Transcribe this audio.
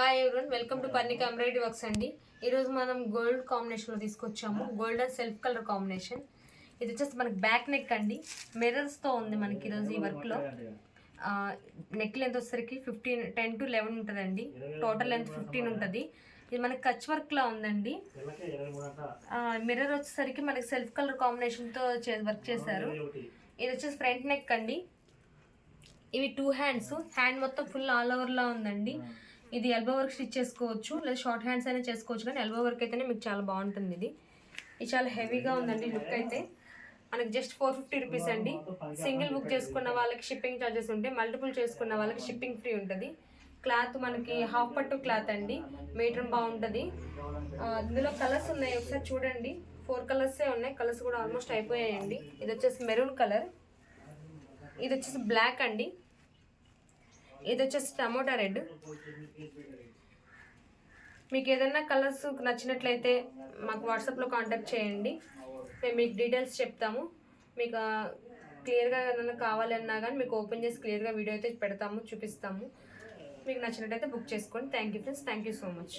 Hi everyone, welcome to Parnika embroidery works అండి. ఈరోజు మనం గోల్డ్ కాంబినేషన్లో తీసుకొచ్చాము. Gold and self colour combination. ఇది వచ్చేసి మనకి బ్యాక్ నెక్ అండి, మిర్రర్స్తో ఉంది మనకి ఈరోజు ఈ వర్క్లో. నెక్ లెంత్ వచ్చేసరికి 10 to 11 ఉంటుందండి. టోటల్ లెంత్ 15 ఉంటుంది. ఇది మనకి కచ్ వర్క్లా ఉందండి. మిర్రర్ వచ్చేసరికి మనకి సెల్ఫ్ కలర్ కాంబినేషన్తో వర్క్ చేశారు. ఇది వచ్చేసి ఫ్రంట్ నెక్ అండి. ఇవి 2 హ్యాండ్స్, హ్యాండ్ మొత్తం ఫుల్ ఆల్ ఓవర్లా ఉందండి. ఇది ఎల్బో వర్క్ స్టిచ్ చేసుకోవచ్చు, లేదా షార్ట్ హ్యాండ్స్ అయినా చేసుకోవచ్చు, కానీ ఎల్బో వర్క్ అయితేనే మీకు చాలా బాగుంటుంది. ఇది చాలా హెవీగా ఉందండి. లుక్ అయితే మనకి జస్ట్ 450 రూపీస్ అండి. సింగిల్ బుక్ చేసుకున్న వాళ్ళకి షిప్పింగ్ ఛార్జెస్ ఉంటాయి, మల్టిపుల్ చేసుకున్న వాళ్ళకి షిప్పింగ్ ఫ్రీ ఉంటుంది. క్లాత్ మనకి హాఫ్ పట్టు క్లాత్ అండి, మీటర్ బాగుంటుంది. ఇందులో కలర్స్ ఉన్నాయి, ఒకసారి చూడండి. 4 కలర్సే ఉన్నాయి, కలర్స్ కూడా ఆల్మోస్ట్ అయిపోయాయండి. ఇది వచ్చేసి మెరూన్ కలర్, ఇది వచ్చేసి బ్లాక్ అండి, ఇది వచ్చేసి టమోటా రెడ్. మీకు ఏదైనా కలర్స్ నచ్చినట్లయితే మాకు వాట్సాప్లో కాంటాక్ట్ చేయండి, మేము మీకు డీటెయిల్స్ చెప్తాము. మీకు క్లియర్గా ఏదైనా కావాలన్నా కానీ మీకు ఓపెన్ చేసి క్లియర్గా వీడియో అయితే పెడతాము, చూపిస్తాము. మీకు నచ్చినట్టయితే బుక్ చేసుకోండి. Thank you friends, thank you so much.